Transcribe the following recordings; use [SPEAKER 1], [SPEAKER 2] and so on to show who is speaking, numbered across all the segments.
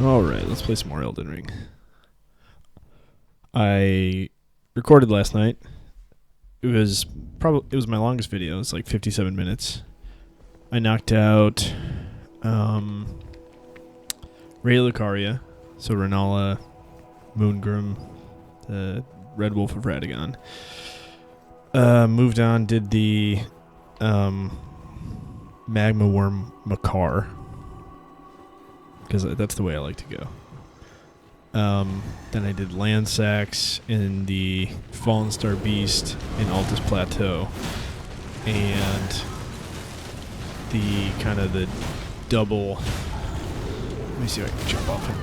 [SPEAKER 1] Alright, let's play some more Elden Ring. I recorded last night. It was my longest video. It's like 57 minutes. I knocked out Ray Lucaria, so Renala, Moongrim, the Red Wolf of Radagon. Moved on, did the Magma Worm Makar, because that's the way I like to go. Then I did Landsax in the Fallen Star Beast in Altus Plateau, and the kind of the double. Let me see if I can jump off him.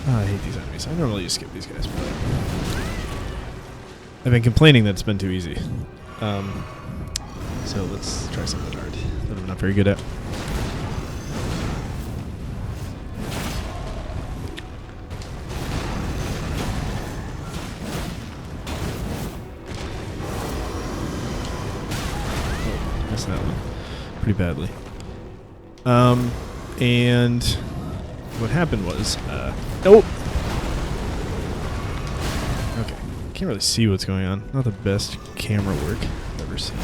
[SPEAKER 1] Oh, I hate these enemies. I normally just skip these guys, but I've been complaining that it's been too easy. So let's try something hard that I'm not very good at. Missed that one pretty badly. And what happened was, okay, can't really see what's going on. Not the best camera work I've ever seen.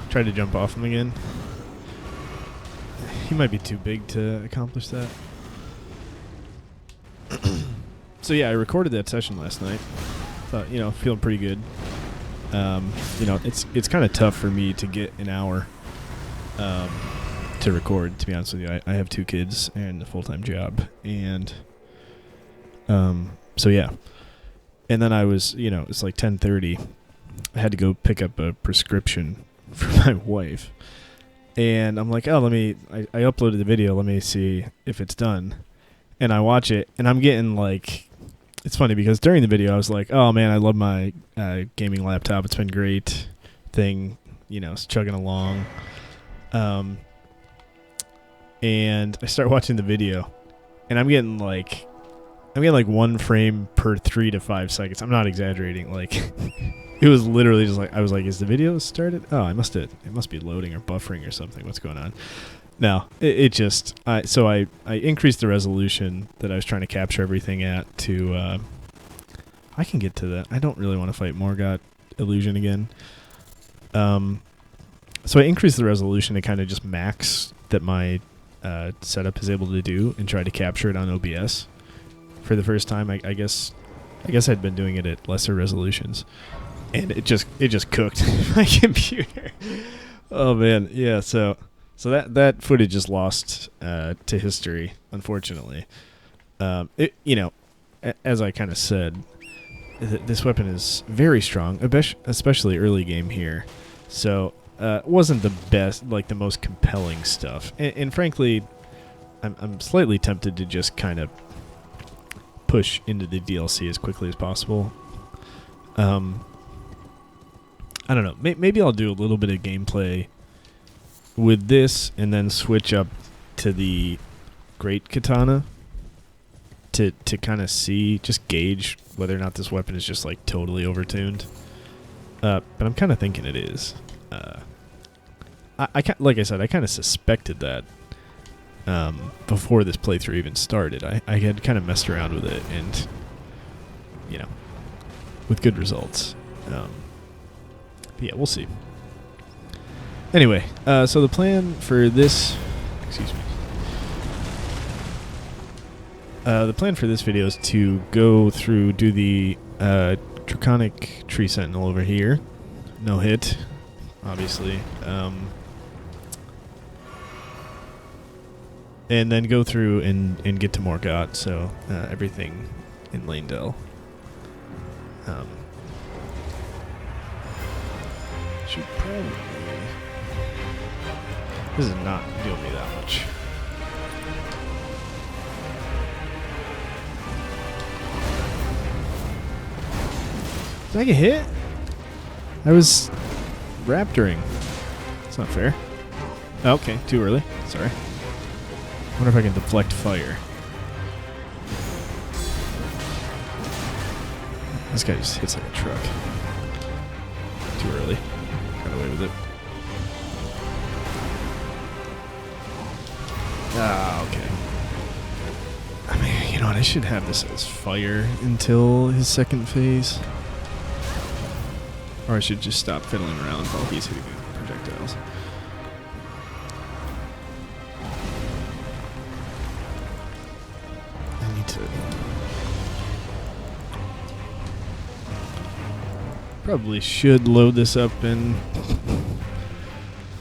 [SPEAKER 1] Tried to jump off him again. He might be too big to accomplish that. So yeah, I recorded that session last night. Thought, feeling pretty good. It's kind of tough for me to get an hour to record, to be honest with you. I have 2 kids and a full-time job, and so yeah. And then I was, it's like 10:30. I had to go pick up a prescription for my wife, and I'm like, I uploaded the video, let me see if it's done. And I watch it, and I'm getting like, it's funny because during the video I was like, oh man, I love my gaming laptop, it's been great thing, it's chugging along. And I start watching the video, and I'm getting like 1 frame per 3 to 5 seconds. I'm not exaggerating. Like, it was literally just like, I was like, is the video started? Oh, it must be loading or buffering or something. What's going on? No, so I increased the resolution that I was trying to capture everything at to, I can get to that. I don't really want to fight Morgott illusion again. So I increased the resolution to kind of just max that my setup is able to do and try to capture it on OBS for the first time. I guess I'd been doing it at lesser resolutions, and it just cooked my computer. Oh man, yeah. So that footage is lost to history, unfortunately. As I kind of said, this weapon is very strong, especially early game here. So it wasn't the best, like the most compelling stuff, and frankly, I'm slightly tempted to just kind of push into the DLC as quickly as possible. I don't know. Maybe I'll do a little bit of gameplay with this, and then switch up to the Great Katana to kind of just gauge whether or not this weapon is just like totally overtuned. But I'm kind of thinking it is. Like I said, I kind of suspected that before this playthrough even started. I had kind of messed around with it, and with good results. But yeah, we'll see. Anyway, so the plan for this, the plan for this video is to go through, do the Draconic Tree Sentinel over here. No hit, obviously. And then go through and get to Morgott, so everything in Lanedale. Should probably... This is not doing me that much. Did I get hit? I was raptoring. It's not fair. Oh, okay, too early. Sorry. Wonder if I can deflect fire. This guy just hits like a truck. Too early. Got away with it. Ah, okay. I mean, you know what? I should have this as fire until his second phase. Or I should just stop fiddling around while he's hitting the projectiles. I need to... Probably should load this up and...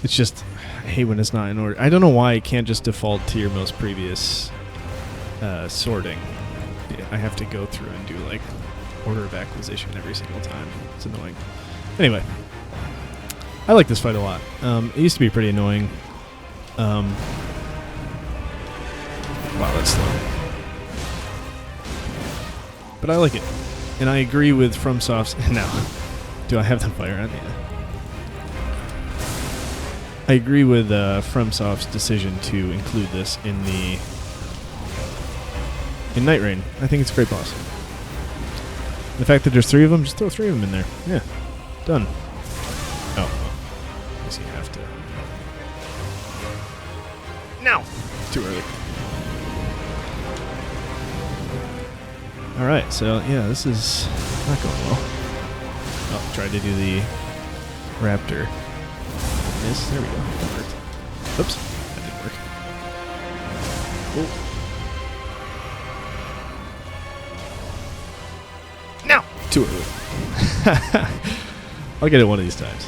[SPEAKER 1] It's just... I hate when it's not in order. I don't know why it can't just default to your most previous sorting. I have to go through and do like order of acquisition every single time. It's annoying. Anyway, I like this fight a lot. It used to be pretty annoying. Wow, that's slow. But I like it. And I agree with FromSoft's... Now, do I have them fire on? Yeah. I agree with FromSoft's decision to include this in Night Rain. I think it's a great boss. The fact that there's 3 of them, just throw 3 of them in there. Yeah, done. Oh, I guess you have to. No, too early. All right, so yeah, this is not going well. Oh, tried to do the raptor. Miss. There we go. That worked. Oops. That didn't work. Oh. No! Too early. I'll get it one of these times.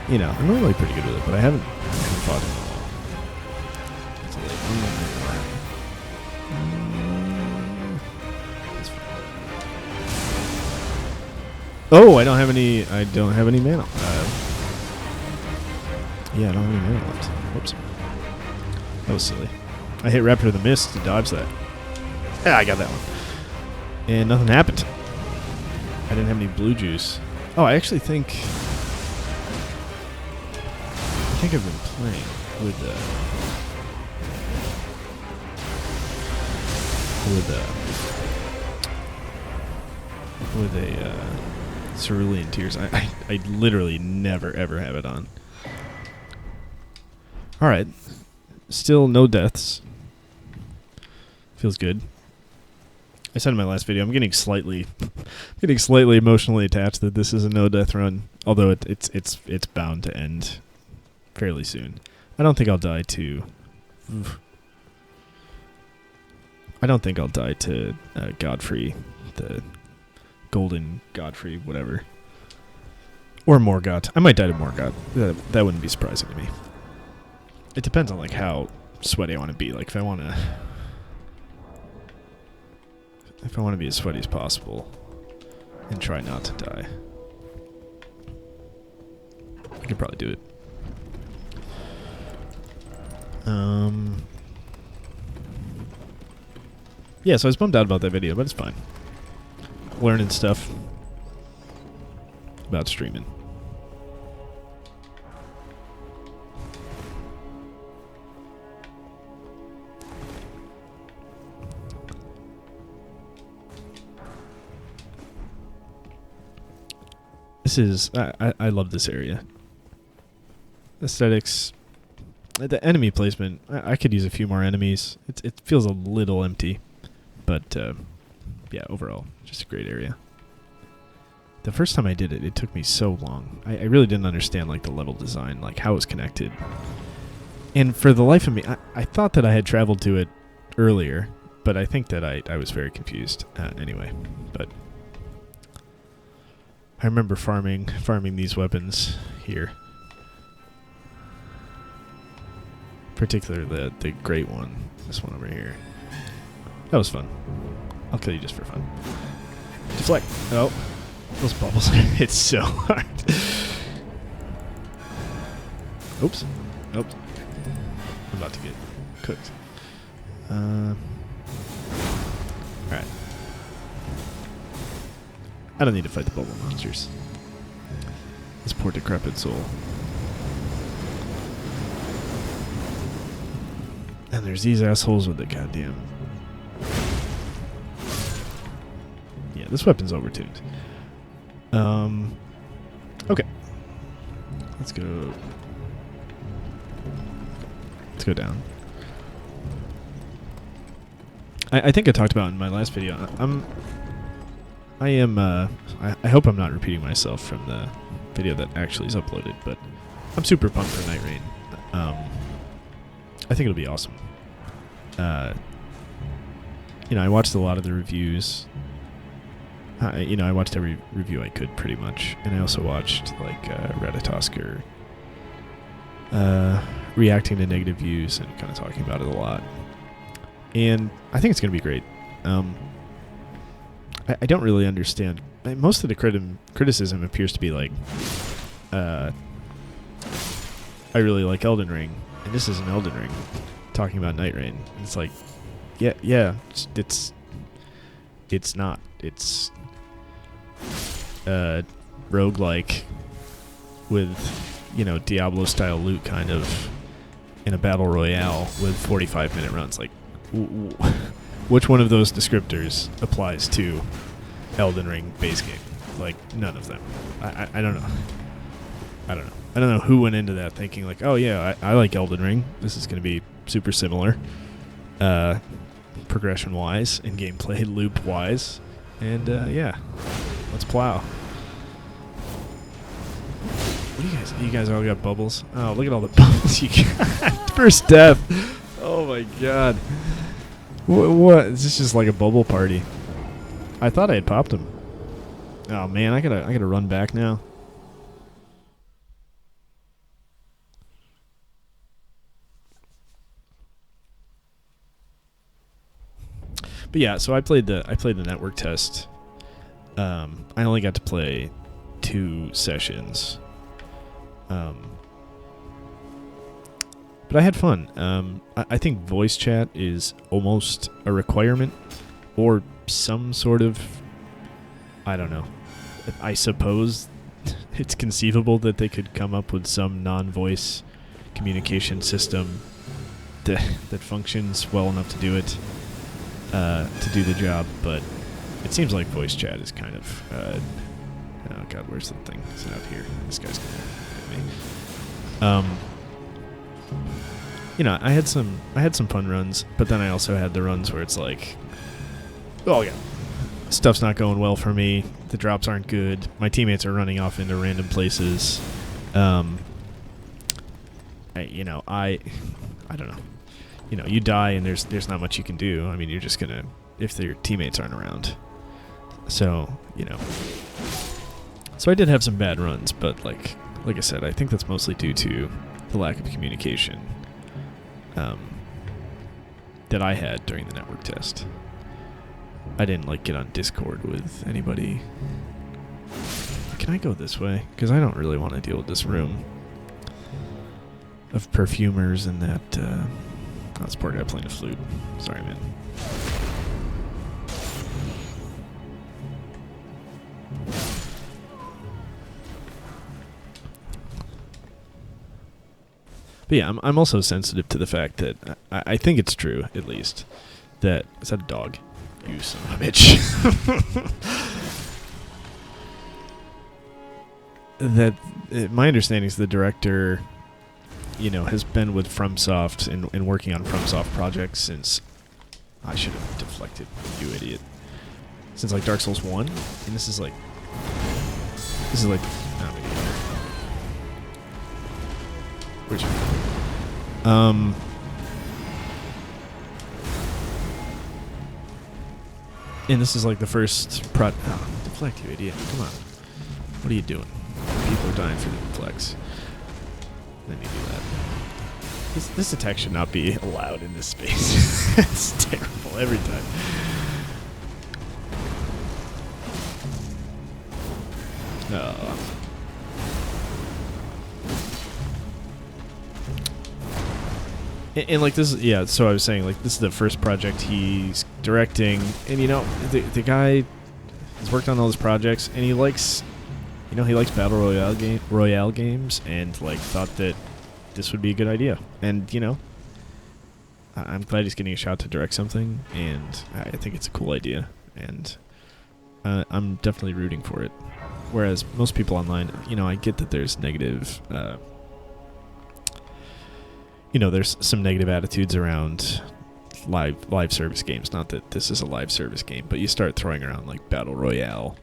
[SPEAKER 1] You know, I'm normally pretty good with it, but I haven't fought it in a while. It's late. That's fine. Oh, I don't have any mana. Yeah, I don't have any mana left. Whoops. That was silly. I hit Raptor the Mist to dodge that. Yeah, I got that one. And nothing happened. I didn't have any blue juice. Oh, I actually think... I've been playing with a Cerulean Tears. I literally never ever have it on. Alright. Still no deaths. Feels good. I said in my last video, I'm getting slightly emotionally attached that this is a no death run. Although it's bound to end fairly soon. I don't think I'll die to Godfrey, the golden Godfrey, whatever. Or Morgott. I might die to Morgott. That wouldn't be surprising to me. It depends on like how sweaty I want to be. Like if I want to be as sweaty as possible and try not to die, I could probably do it. Yeah, so I was bummed out about that video, but it's fine. Learning stuff about streaming. This is... I love this area. Aesthetics... The enemy placement, I could use a few more enemies. It feels a little empty. But, yeah, overall, just a great area. The first time I did it, it took me so long. I really didn't understand, like, the level design, like, how it was connected. And for the life of me, I thought that I had traveled to it earlier, but I think that I was very confused anyway. But I remember farming these weapons here. Particularly the great one, this one over here. That was fun. I'll kill you just for fun. Deflect. Oh, those bubbles hit so hard. Oops. Nope. I'm about to get cooked. Alright. I don't need to fight the bubble monsters. This poor decrepit soul. And there's these assholes with the goddamn... Yeah, Yeah, this weapon's overtuned. Okay. Let's go. Let's go down. I think I talked about in my last video. I hope I'm not repeating myself from the video that actually is uploaded, but I'm super pumped for Night Rain. I think it'll be awesome. You know, I watched a lot of the reviews. You know, I watched every review I could pretty much, and I also watched like Ratatosker reacting to negative views and kind of talking about it a lot. And I think it's going to be great. I don't really understand. Most of the criticism appears to be like, I really like Elden Ring, and this is an Elden Ring, talking about Night Rain. And it's like, yeah, it's not. It's roguelike with, you know, Diablo-style loot kind of in a battle royale with 45-minute runs. Like, which one of those descriptors applies to Elden Ring base game? Like, none of them. I don't know. I don't know who went into that thinking like, oh yeah, I like Elden Ring. This is going to be super similar, progression-wise and gameplay loop-wise. And yeah, let's plow. What do you guys? You guys all got bubbles? Oh, look at all the bubbles you got. First death. Oh my god. What? Is this just like a bubble party? I thought I had popped them. Oh man, I gotta run back now. But yeah, so I played the network test. I only got to play 2 sessions. But I had fun. I think voice chat is almost a requirement, or some sort of, I don't know. I suppose it's conceivable that they could come up with some non-voice communication system that functions well enough to do it, to do the job. But it seems like voice chat is kind of, oh god, where's the thing? Is it out here? This guy's gonna hit me. You know, I had some fun runs, but then I also had the runs where it's like, oh yeah, stuff's not going well for me. The drops aren't good. My teammates are running off into random places. I don't know. You know, you die and there's not much you can do. I mean, you're just gonna, if your teammates aren't around. So, you know. So I did have some bad runs, but like I said, I think that's mostly due to the lack of communication that I had during the network test. I didn't like get on Discord with anybody. Can I go this way? Because I don't really want to deal with this room of perfumers and that. That's poor guy playing a flute. Sorry, man. But yeah, I'm also sensitive to the fact that I think it's true, at least, that... Is that a dog? You son of a bitch. My understanding is the director, you know, has been with FromSoft and working on FromSoft projects since... I should have deflected, you idiot. Since, like, Dark Souls 1? And this is like... Where'd you go? And this is like the first deflect, you idiot. Come on. What are you doing? People are dying for the deflects. Let me do that. This attack should not be allowed in this space. It's terrible every time. Oh. And like this, yeah. So I was saying, like, this is the first project he's directing, and you know, the guy has worked on all his projects, and he likes, you know, he likes battle royale games, and like thought that this would be a good idea. And you know, I'm glad he's getting a shot to direct something, and I think it's a cool idea. And I'm definitely rooting for it. Whereas most people online, I get that there's negative, there's some negative attitudes around live service games. Not that this is a live service game, but you start throwing around like Battle Royale,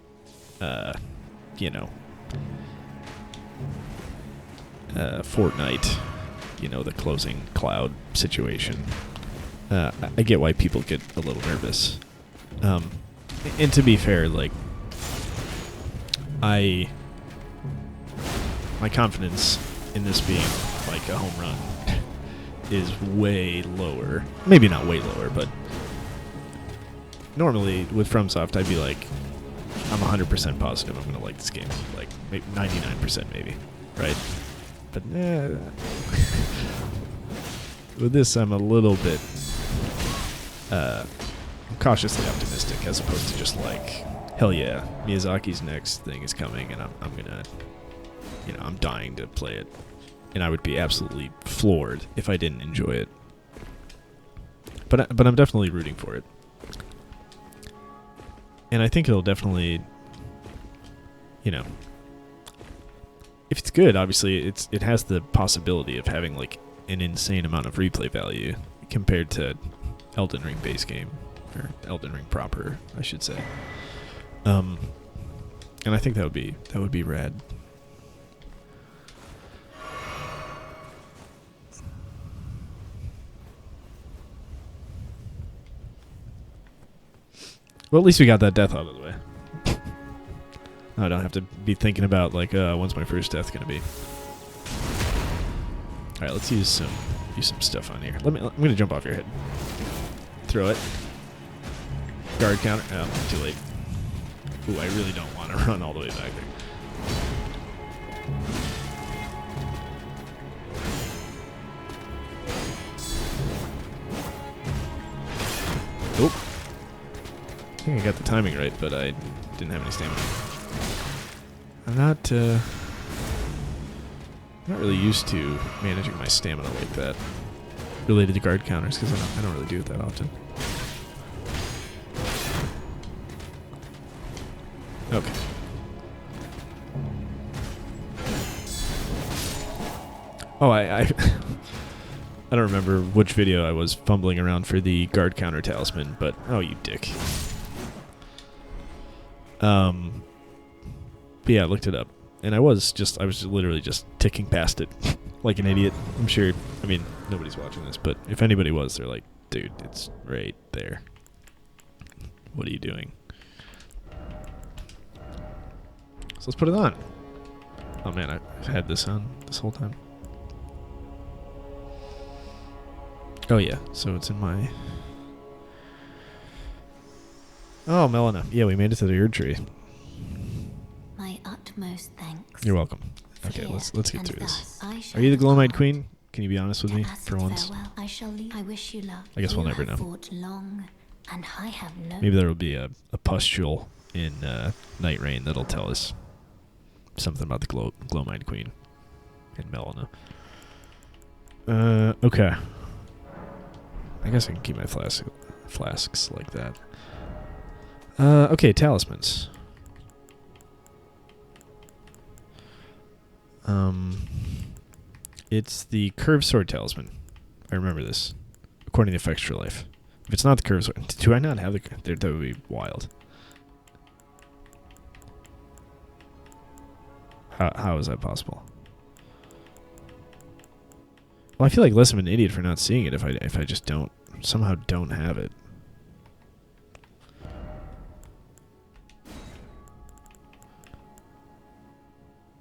[SPEAKER 1] Fortnite, the closing cloud situation. I get why people get a little nervous. And to be fair, like, my confidence in this being like a home run is way lower. Maybe not way lower, but normally with FromSoft, I'd be like, I'm 100% positive I'm going to like this game. Like, maybe 99% maybe, right? But with this, I'm a little bit cautiously optimistic, as opposed to just like, hell yeah, Miyazaki's next thing is coming, and I'm gonna, I'm dying to play it, and I would be absolutely floored if I didn't enjoy it. But I'm definitely rooting for it, and I think it'll definitely, if it's good, obviously it has the possibility of having like an insane amount of replay value compared to Elden Ring base game, or Elden Ring proper, I should say. And I think that would be rad. Well, at least we got that death out of the way. I don't have to be thinking about like, when's my first death gonna be? All right, let's use some stuff on here. I'm gonna jump off your head. Throw it. Guard counter. Oh, too late. Ooh, I really don't want to run all the way back there. Oop. I think I got the timing right, but I didn't have any stamina. I'm not really used to managing my stamina like that, related to guard counters, because I don't really do it that often. Okay. Oh, I don't remember which video I was fumbling around for the guard counter talisman, but oh, you dick. But yeah, I looked it up, and I was literally just ticking past it like an idiot. I'm sure, nobody's watching this, but if anybody was, they're like, dude, it's right there. What are you doing? So let's put it on. Oh man, I've had this on this whole time. Oh yeah, so it's in my... Oh, Melina. Yeah, we made it to the Erd Tree.
[SPEAKER 2] My utmost thanks.
[SPEAKER 1] You're welcome. Okay, let's get through this. Are you the Glow-Eyed Queen? Can you be honest with me for once?
[SPEAKER 2] I shall leave. I wish you luck.
[SPEAKER 1] I guess we'll never know.
[SPEAKER 2] Fought long, and I have no...
[SPEAKER 1] Maybe there will be a pustule in Night Rain that'll tell us something about the Glow-Eyed Queen and Melina. Okay. I guess I can keep my flasks like that. Okay, talismans. It's the Curved Sword Talisman. I remember this, according to Effects for Life. If it's not the Curved Sword... Do I not have the... That would be wild. How is that possible? Well, I feel like less of an idiot for not seeing it if I just somehow don't have it.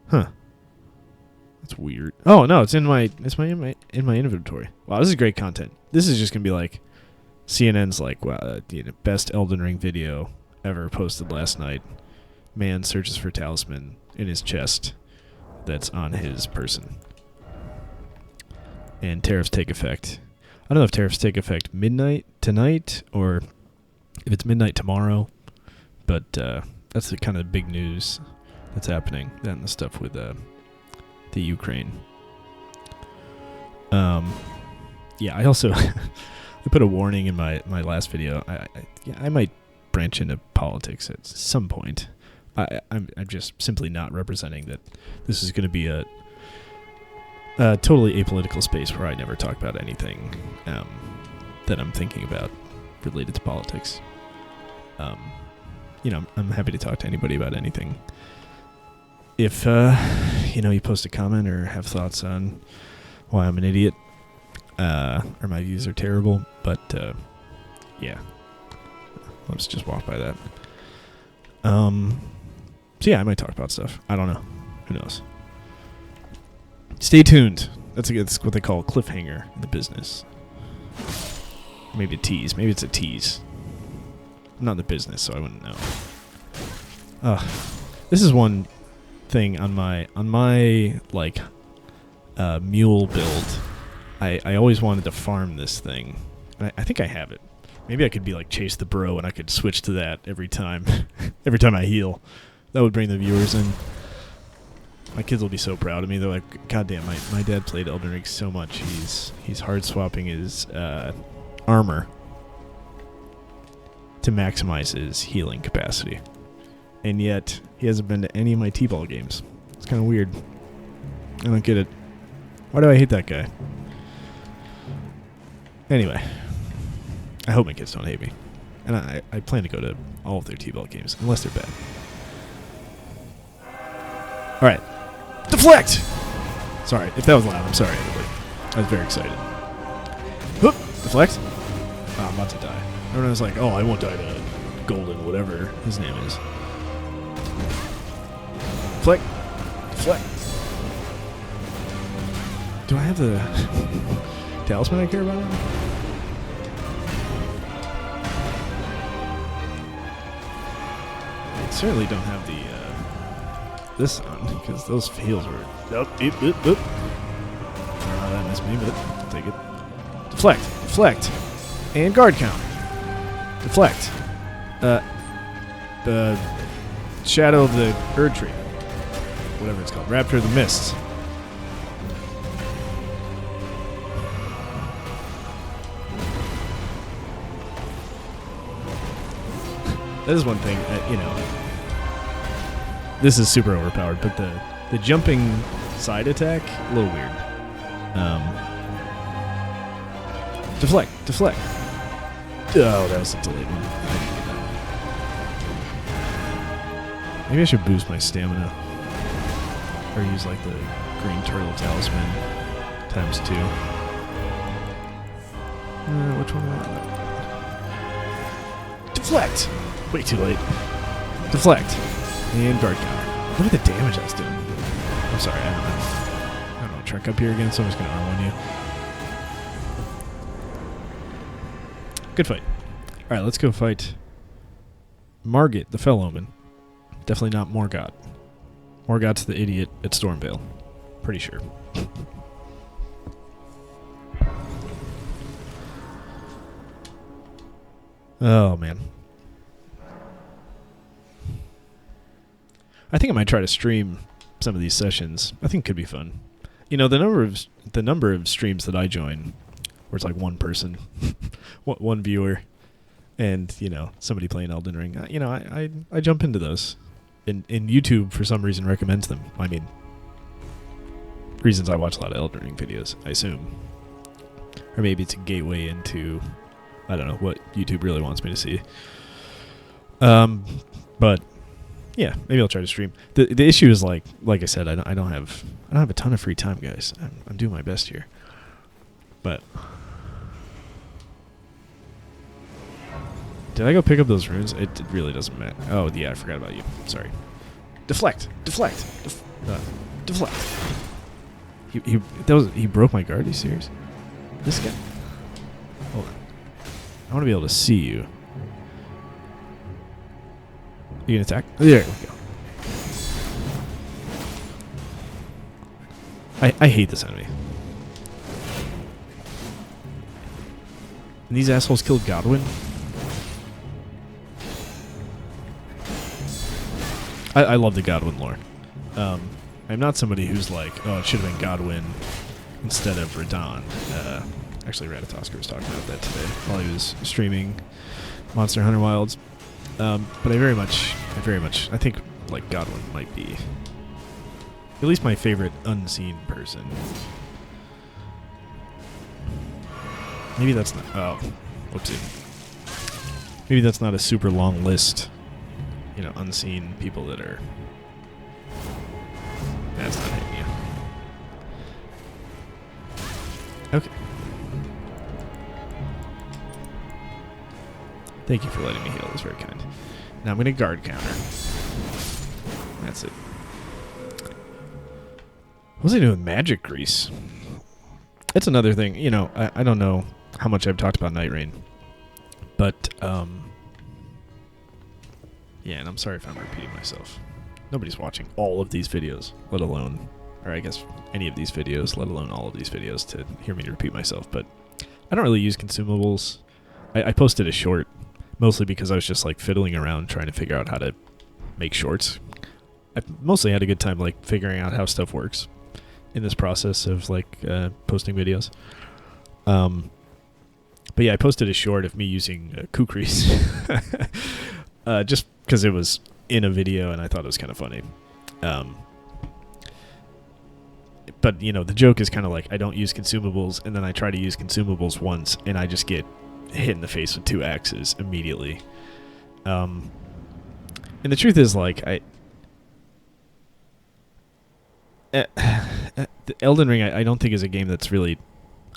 [SPEAKER 1] Huh. That's weird. Oh no, it's in my inventory. Wow, this is great content. This is just gonna be like CNN's like, wow, best Elden Ring video ever posted last night. Man searches for talisman in his chest that's on his person. And tariffs take effect. I don't know if tariffs take effect midnight tonight or if it's midnight tomorrow, but that's the kind of big news that's happening. That and the stuff with the Ukraine. Yeah, I also I put a warning in my last video. I might branch into politics at some point. I'm just simply not representing that this is going to be a totally apolitical space where I never talk about anything that I'm thinking about related to politics. I'm happy to talk to anybody about anything. If, you post a comment or have thoughts on why I'm an idiot, or my views are terrible, but, yeah. Let's just walk by that. So yeah, I might talk about stuff. I don't know. Who knows? Stay tuned. That's what they call a cliffhanger in the business. Maybe a tease. Maybe it's a tease. I'm not in the business, so I wouldn't know. This is one thing on my mule build. I always wanted to farm this thing. And I think I have it. Maybe I could be like Chase the Bro and I could switch to that every time. Every time I heal. That would bring the viewers in. My kids will be so proud of me. They're like, God damn, my dad played Elden Ring so much. He's hard swapping his armor to maximize his healing capacity. And yet, he hasn't been to any of my T-ball games. It's kind of weird. I don't get it. Why do I hate that guy? Anyway. I hope my kids don't hate me. And I plan to go to all of their T-ball games, unless they're bad. Alright. Deflect! Sorry, if that was loud, I'm sorry, everybody. I was very excited. Whoop! Deflect? Oh, I'm about to die. Everyone's like, oh, I won't die to Golden, whatever his name is. Deflect! Deflect! Do I have the talisman I care about? I certainly don't have the this on, because those heals were... Oh, beep, beep, beep. I don't know how that missed me, but I'll take it. Deflect. Deflect. And guard count. Deflect. The Shadow of the Erd Tree. Whatever it's called. Raptor of the Mists. That is one thing, this is super overpowered, but the jumping side attack, a little weird. Deflect, deflect. Oh, that was a delayed one. I didn't get that one. Maybe I should boost my stamina. Or use like the green turtle talisman times 2. Which one am I? Deflect! Way too late. Deflect. And guard counter. Look at the damage I was doing. I'm sorry, I don't know. Trek up here again, so I'm just going to R1 you. Good fight. Alright, let's go fight Morgott, the fell Omen. Definitely not Morgott. Morgott's the idiot at Stormvale. Pretty sure. Oh, man. I think I might try to stream some of these sessions. I think it could be fun. The number of streams that I join, where it's like one person, one viewer, and somebody playing Elden Ring. I jump into those, and YouTube for some reason recommends them. I mean, reasons I watch a lot of Elden Ring videos, I assume, or maybe it's a gateway into, I don't know what YouTube really wants me to see. But. Yeah, maybe I'll try to stream. The issue is like I said, I don't have a ton of free time, guys. I'm doing my best here, but did I go pick up those runes? It really doesn't matter. Oh yeah, I forgot about you. Sorry. Deflect, deflect, deflect. He broke my guard. Are you serious? This guy. Hold on. I want to be able to see you. You can attack. There we go. I hate this enemy. And these assholes killed Godwin? I love the Godwin lore. I'm not somebody who's like, oh, it should have been Godwin instead of Radon. Actually, Ratatosker was talking about that today while he was streaming Monster Hunter Wilds. But I very much, I think like Godwin might be at least my favorite unseen person. Maybe that's not. Oh, whoopsie. Maybe that's not a super long list. You know, unseen people that are. That's not hitting you. Okay. Thank you for letting me heal. That's very kind. Now I'm going to guard counter. That's it. What was I doing with magic grease? That's another thing. You know, I don't know how much I've talked about Night Rain. But, yeah, and I'm sorry if I'm repeating myself. Nobody's watching all of these videos, let alone, or I guess any of these videos, let alone all of these videos to hear me repeat myself. But I don't really use consumables. I posted a short, mostly because I was just like fiddling around trying to figure out how to make shorts. I mostly had a good time like figuring out how stuff works in this process of like posting videos. But yeah, I posted a short of me using kukris just because it was in a video and I thought it was kind of funny. But you know, the joke is kind of like I don't use consumables and then I try to use consumables once and I just get hit in the face with 2 axes immediately. And the truth is like the Elden Ring I don't think is a game that's really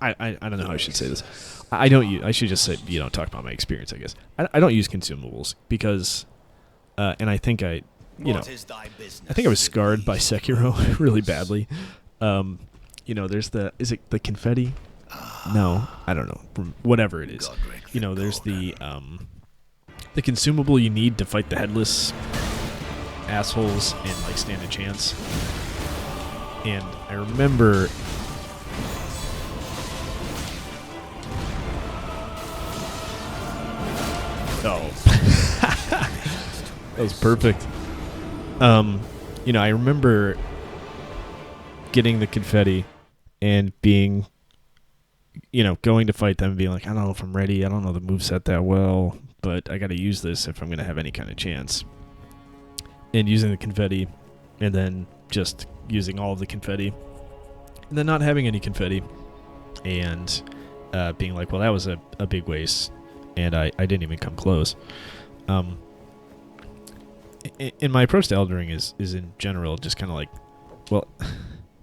[SPEAKER 1] I don't know how I should say this. I should just say, you know, talk about my experience, I guess. I don't use consumables because and I think I was scarred by Sekiro really badly. You know, there's is it the confetti? No, I don't know. Whatever it is. You know, there's the consumable you need to fight the headless assholes and like stand a chance. And I remember that was perfect. You know, I remember getting the confetti and being, you know, going to fight them and being like, I don't know if I'm ready. I don't know the moveset that well, but I got to use this if I'm going to have any kind of chance. And using the confetti and then just using all of the confetti and then not having any confetti and being like, well, that was a big waste. And I didn't even come close. And my approach to Elden Ring is in general just kind of like, well,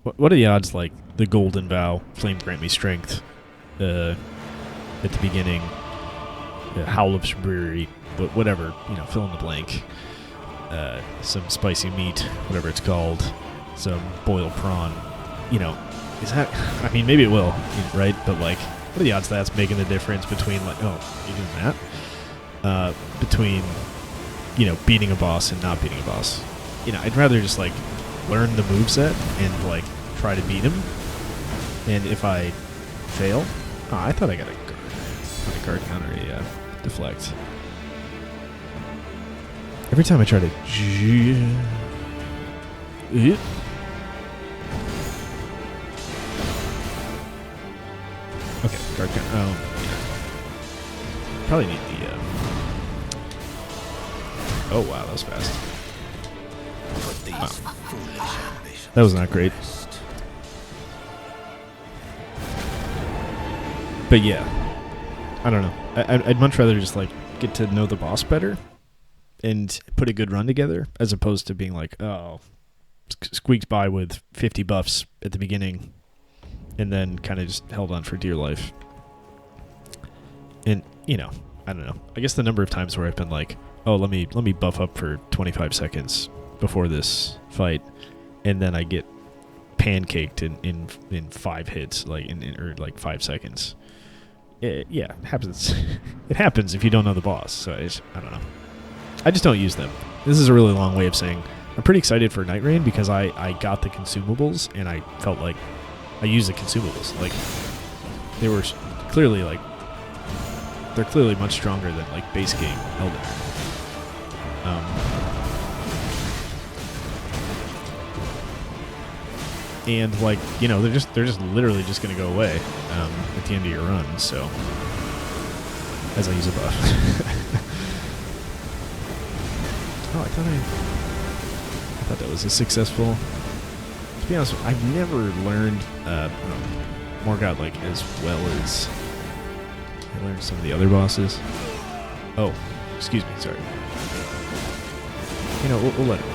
[SPEAKER 1] what are the odds like the Golden Vow, Flame Grant Me Strength, at the beginning, Howl of Shabriri, whatever, you know, fill in the blank, some spicy meat, whatever it's called, some boiled prawn, you know, is that, I mean, maybe it will, right? But like, what are the odds that's making the difference between like, oh, you're doing that? Between, you know, beating a boss and not beating a boss. You know, I'd rather just like learn the moveset and like try to beat him. And if I fail, I thought I got a guard counter, a deflect. Every time I try to okay, guard counter. Oh, yeah. Probably need the. Oh wow, that was fast. Wow. That was not great. But yeah, I don't know. I'd much rather just like get to know the boss better and put a good run together as opposed to being like, oh, squeaked by with 50 buffs at the beginning and then kind of just held on for dear life. And, you know, I don't know. I guess the number of times where I've been like, oh, let me buff up for 25 seconds before this fight, and then I get pancaked in 5 hits, like or like 5 seconds. It happens. It happens if you don't know the boss. So I don't know. I just don't use them. This is a really long way of saying I'm pretty excited for Night Rain because I got the consumables and I felt like I used the consumables. Like they were clearly like they're clearly much stronger than like base game Elden Ring. And like, you know, they're just literally just gonna go away at the end of your run. So as I use a buff, Oh, I thought that was a successful. To be honest, I've never learned Morgott like as well as I learned some of the other bosses. Oh, excuse me, sorry. You know, we'll let it go.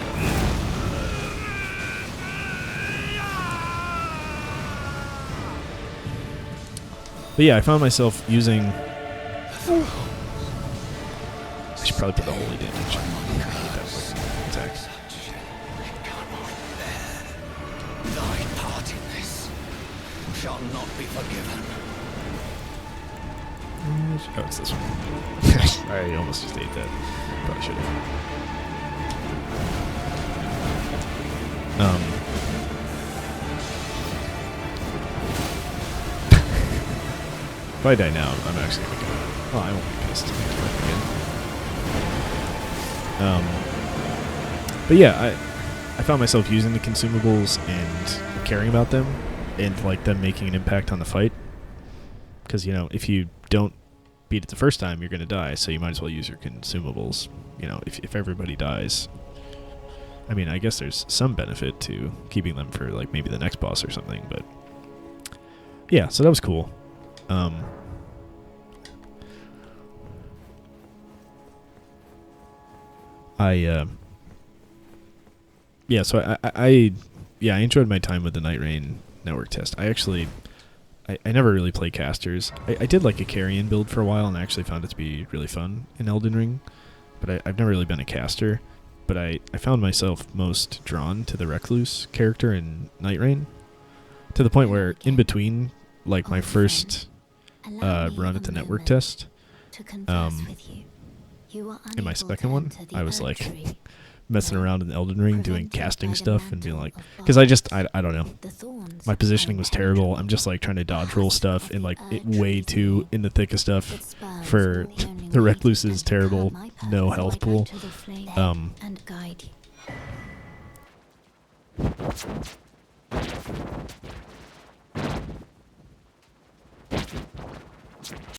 [SPEAKER 1] But yeah, I found myself using. I should probably put the holy damage. I hate that fucking attack.
[SPEAKER 3] Thy part in this shall not be forgiven.
[SPEAKER 1] Oh, it's this one. I almost just ate that. Probably should have. If I die now, I'm actually gonna go. Oh, I won't be pissed again. But yeah, I found myself using the consumables and caring about them, and like them making an impact on the fight. Because you know, if you don't beat it the first time, you're gonna die. So you might as well use your consumables. You know, if everybody dies. I mean, I guess there's some benefit to keeping them for like maybe the next boss or something, but yeah, so that was cool. I enjoyed my time with the Night Rain network test. I never really play casters. I did like a carrion build for a while and I actually found it to be really fun in Elden Ring, but I've never really been a caster. But I found myself most drawn to the Recluse character in Night Rain, to the point where in between, like my first run at the network test, in my second one, I was like messing around in Elden Ring doing casting stuff and being like, because I don't know, my positioning was terrible. I'm just like trying to dodge roll stuff and like way too in the thick of stuff for the Recluse's terrible no health pool.